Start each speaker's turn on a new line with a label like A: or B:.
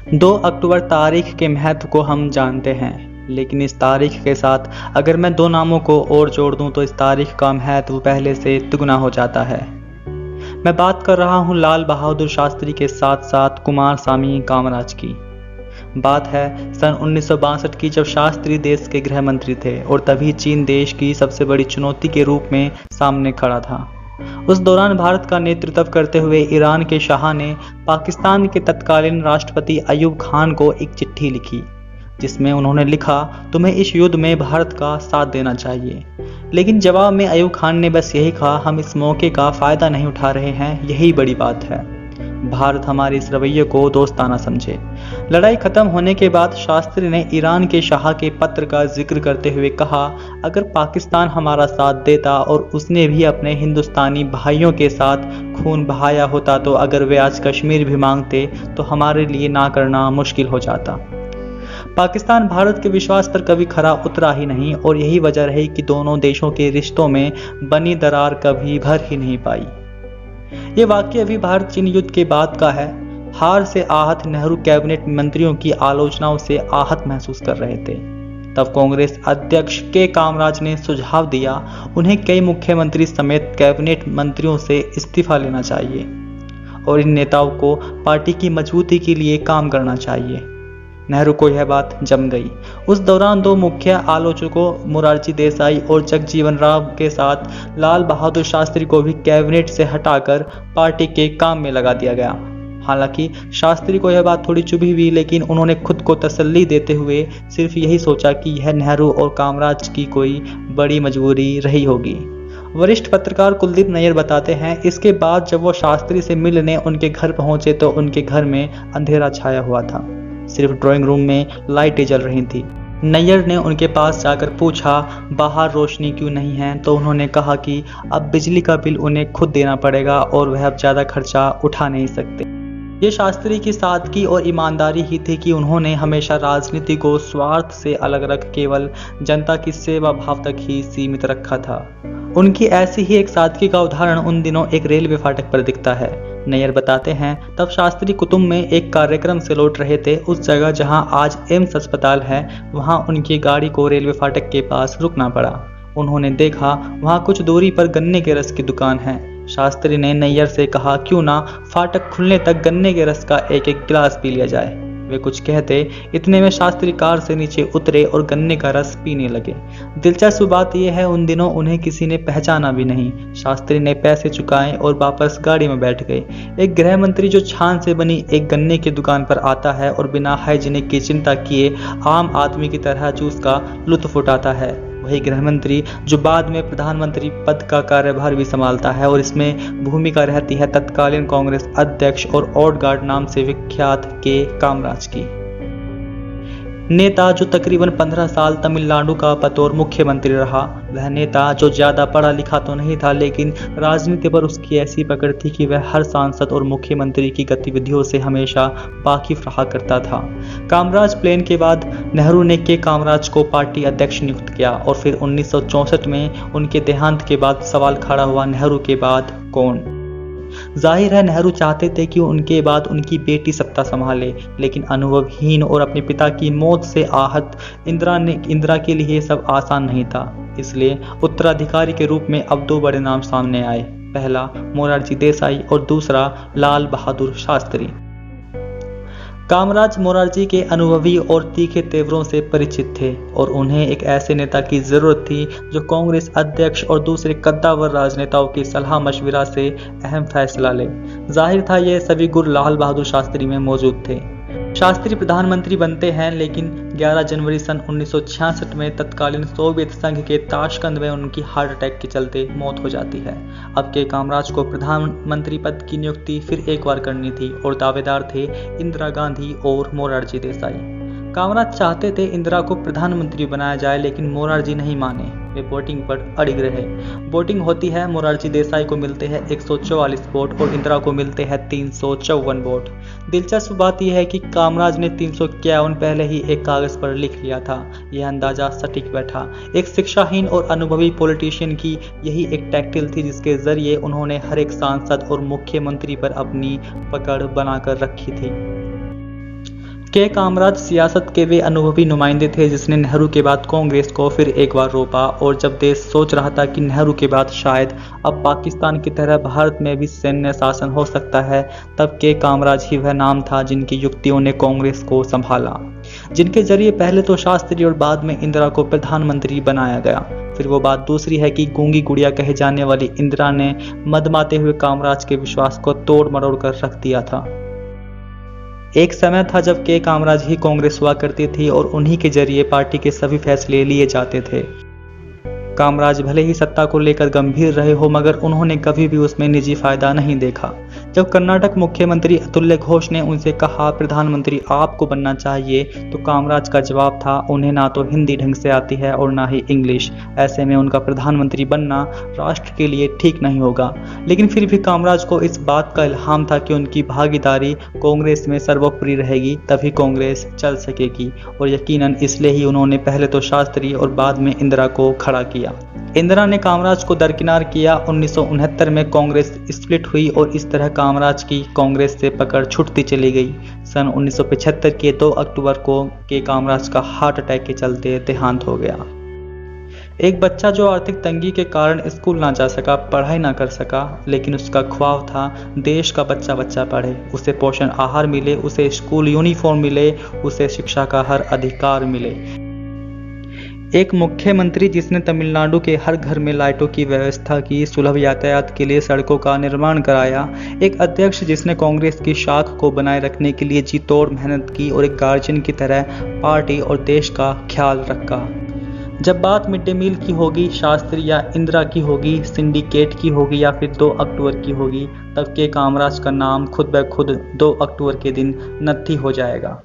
A: 2 अक्टूबर तारीख के महत्व को हम जानते हैं, लेकिन इस तारीख के साथ अगर मैं 2 नामों को और जोड़ दूं तो इस तारीख का महत्व पहले से दुगना हो जाता है। मैं बात कर रहा हूं लाल बहादुर शास्त्री के साथ साथ कुमारस्वामी कामराज की। बात है सन 1962 की, जब शास्त्री देश के गृह मंत्री थे और तभी चीन देश की सबसे बड़ी चुनौती के रूप में सामने खड़ा था। उस दौरान भारत का नेतृत्व करते हुए ईरान के शाह ने पाकिस्तान के तत्कालीन राष्ट्रपति अयूब खान को एक चिट्ठी लिखी, जिसमें उन्होंने लिखा, तुम्हें इस युद्ध में भारत का साथ देना चाहिए। लेकिन जवाब में अयूब खान ने बस यही कहा, हम इस मौके का फायदा नहीं उठा रहे हैं, यही बड़ी बात है। भारत हमारे इस रवैये को दोस्ताना समझे। लड़ाई खत्म होने के बाद शास्त्री ने ईरान के शाह के पत्र का जिक्र करते हुए कहा, अगर पाकिस्तान हमारा साथ देता और उसने भी अपने हिंदुस्तानी भाइयों के साथ खून बहाया होता, तो अगर वे आज कश्मीर भी मांगते तो हमारे लिए ना करना मुश्किल हो जाता। पाकिस्तान भारत के विश्वास पर कभी खरा उतरा ही नहीं और यही वजह रही कि दोनों देशों के रिश्तों में बनी दरार कभी भर ही नहीं पाई। ये वाकया अभी भारत चीन युद्ध के बाद का है। हार से आहत नेहरू कैबिनेट मंत्रियों की आलोचनाओं से आहत महसूस कर रहे थे। तब कांग्रेस अध्यक्ष के कामराज ने सुझाव दिया, उन्हें कई मुख्यमंत्री समेत कैबिनेट मंत्रियों से इस्तीफा लेना चाहिए और इन नेताओं को पार्टी की मजबूती के लिए काम करना चाहिए। नेहरू को यह बात जम गई। उस दौरान 2 मुख्य आलोचकों मोरारजी देसाई और जगजीवन राम के साथ लाल बहादुर शास्त्री को भी कैबिनेट से हटाकर पार्टी के काम में लगा दिया गया। हालांकि शास्त्री को यह बात थोड़ी चुभी हुई, लेकिन उन्होंने खुद को तसल्ली देते हुए सिर्फ यही सोचा कि यह नेहरू और कामराज की कोई बड़ी मजबूरी रही होगी। वरिष्ठ पत्रकार कुलदीप नैयर बताते हैं, इसके बाद जब वो शास्त्री से मिलने उनके घर पहुंचे तो उनके घर में अंधेरा छाया हुआ था। सिर्फ ड्राइंग रूम में लाइटें जल रही थी। नैयर ने उनके पास जाकर पूछा, बाहर रोशनी क्यों नहीं है? तो उन्होंने कहा कि अब बिजली का बिल उन्हें खुद देना पड़ेगा और वह अब ज़्यादा खर्चा उठा नहीं सकते। ये शास्त्री की सादगी और ईमानदारी ही थी कि उन्होंने हमेशा राजनीति को स्वार्थ से अलग रख केवल जनता की सेवा भाव तक ही सीमित रखा था। उनकी ऐसी ही एक सादगी का उदाहरण उन दिनों एक रेलवे फाटक पर दिखता है। नैयर बताते हैं, तब शास्त्री कुतुब में एक कार्यक्रम से लौट रहे थे। उस जगह जहां आज एम्स अस्पताल है, वहां उनकी गाड़ी को रेलवे फाटक के पास रुकना पड़ा। उन्होंने देखा वहां कुछ दूरी पर गन्ने के रस की दुकान है। शास्त्री ने नैयर से कहा, क्यों ना फाटक खुलने तक गन्ने के रस का एक एक गिलास पी लिया जाए। वे कुछ कहते, इतने में शास्त्री कार से नीचे उतरे और गन्ने का रस पीने लगे। दिलचस्प बात यह है, उन दिनों उन्हें किसी ने पहचाना भी नहीं। शास्त्री ने पैसे चुकाए और वापस गाड़ी में बैठ गए। एक गृह मंत्री जो छान से बनी एक गन्ने की दुकान पर आता है और बिना हाइजीनिक की चिंता किए आम आदमी की तरह जूस का लुत्फ उठाता है, वही गृह मंत्री जो बाद में प्रधानमंत्री पद का कार्यभार भी संभालता है और इसमें भूमिका रहती है तत्कालीन कांग्रेस अध्यक्ष और ओड गार्ड नाम से विख्यात के कामराज की। नेता जो तकरीबन 15 साल तमिलनाडु का बतौर मुख्यमंत्री रहा, वह नेता जो ज्यादा पढ़ा लिखा तो नहीं था, लेकिन राजनीति पर उसकी ऐसी पकड़ थी कि वह हर सांसद और मुख्यमंत्री की गतिविधियों से हमेशा वाकिफ रहा करता था। कामराज प्लेन के बाद नेहरू ने के कामराज को पार्टी अध्यक्ष नियुक्त किया और फिर 1964 में उनके देहांत के बाद सवाल खड़ा हुआ, नेहरू के बाद कौन? जाहिर है नेहरू चाहते थे कि उनके बाद उनकी बेटी सत्ता संभाले, लेकिन अनुभवहीन और अपने पिता की मौत से आहत इंदिरा के लिए सब आसान नहीं था। इसलिए उत्तराधिकारी के रूप में अब 2 बड़े नाम सामने आए, पहला मोरारजी देसाई और दूसरा लाल बहादुर शास्त्री। कामराज मोरारजी के अनुभवी और तीखे तेवरों से परिचित थे और उन्हें एक ऐसे नेता की जरूरत थी जो कांग्रेस अध्यक्ष और दूसरे कद्दावर राजनेताओं की सलाह मशविरा से अहम फैसला ले। जाहिर था ये सभी गुण लाल बहादुर शास्त्री में मौजूद थे। शास्त्री प्रधानमंत्री बनते हैं, लेकिन 11 जनवरी सन 1966 में तत्कालीन सोवियत संघ के ताशकंद में उनकी हार्ट अटैक के चलते मौत हो जाती है। अब के कामराज को प्रधानमंत्री पद की नियुक्ति फिर एक बार करनी थी और दावेदार थे इंदिरा गांधी और मोरारजी देसाई। कामराज चाहते थे इंदिरा को प्रधानमंत्री बनाया जाए, लेकिन मोरारजी नहीं माने। वे वोटिंग पर अड़िग रहे। वोटिंग होती है, मोरारजी देसाई को मिलते हैं 144 वोट और इंदिरा को मिलते हैं 354 वोट। दिलचस्प बात यह है कि कामराज ने 351 पहले ही एक कागज पर लिख लिया था। यह अंदाजा सटीक बैठा। एक शिक्षाहीन और अनुभवी पॉलिटिशियन की यही एक टैक्टिल थी जिसके जरिए उन्होंने हर एक सांसद और मुख्यमंत्री पर अपनी पकड़ बनाकर रखी थी। के कामराज सियासत के वे अनुभवी नुमाइंदे थे जिसने नेहरू के बाद कांग्रेस को फिर एक बार रोका, और जब देश सोच रहा था कि नेहरू के बाद शायद अब पाकिस्तान की तरह भारत में भी सैन्य शासन हो सकता है, तब के कामराज ही वह नाम था जिनकी युक्तियों ने कांग्रेस को संभाला, जिनके जरिए पहले तो शास्त्री और बाद में इंदिरा को प्रधानमंत्री बनाया गया। फिर वो बात दूसरी है कि गूंगी गुड़िया कहे जाने वाली इंदिरा ने मदमाते हुए कामराज के विश्वास को तोड़ मरोड़ कर रख दिया था। एक समय था जब के कामराज ही कांग्रेस हुआ करती थी और उन्हीं के जरिए पार्टी के सभी फैसले लिए जाते थे। कामराज भले ही सत्ता को लेकर गंभीर रहे हो, मगर उन्होंने कभी भी उसमें निजी फायदा नहीं देखा। जब कर्नाटक मुख्यमंत्री अतुल्य घोष ने उनसे कहा प्रधानमंत्री आपको बनना चाहिए, तो कामराज का जवाब था उन्हें ना तो हिंदी ढंग से आती है और ना ही इंग्लिश, ऐसे में उनका प्रधानमंत्री बनना राष्ट्र के लिए ठीक नहीं होगा। लेकिन फिर भी कामराज को इस बात का इल्हाम था कि उनकी भागीदारी कांग्रेस में सर्वोपरि रहेगी, तभी कांग्रेस चल सकेगी, और यकीनन इसलिए ही उन्होंने पहले तो शास्त्री और बाद में इंदिरा को खड़ा किया। इंदिरा ने कामराज को दरकिनार किया। 1969 में कांग्रेस स्प्लिट हुई और इस तरह कामराज की कांग्रेस से पकड़ छूटती चली गई। सन 1975 के 2 अक्टूबर को के कामराज का हार्ट अटैक के चलते देहांत हो गया। एक बच्चा जो आर्थिक तंगी के कारण स्कूल ना जा सका, पढ़ाई ना कर सका, लेकिन उसका ख्वाब था देश का बच्चा बच्चा पढ़े, उसे पोषण आहार मिले, उसे स्कूल यूनिफॉर्म मिले, उसे शिक्षा का हर अधिकार मिले। एक मुख्यमंत्री जिसने तमिलनाडु के हर घर में लाइटों की व्यवस्था की, सुलभ यातायात के लिए सड़कों का निर्माण कराया, एक अध्यक्ष जिसने कांग्रेस की शाख को बनाए रखने के लिए जी तोड़ मेहनत की और एक गार्जियन की तरह पार्टी और देश का ख्याल रखा। जब बात मिड डे मील की होगी, शास्त्री या इंदिरा की होगी, सिंडिकेट की होगी या फिर 2 अक्टूबर की होगी, तब के कामराज का नाम खुद ब खुद 2 अक्टूबर के दिन नत्थी हो जाएगा।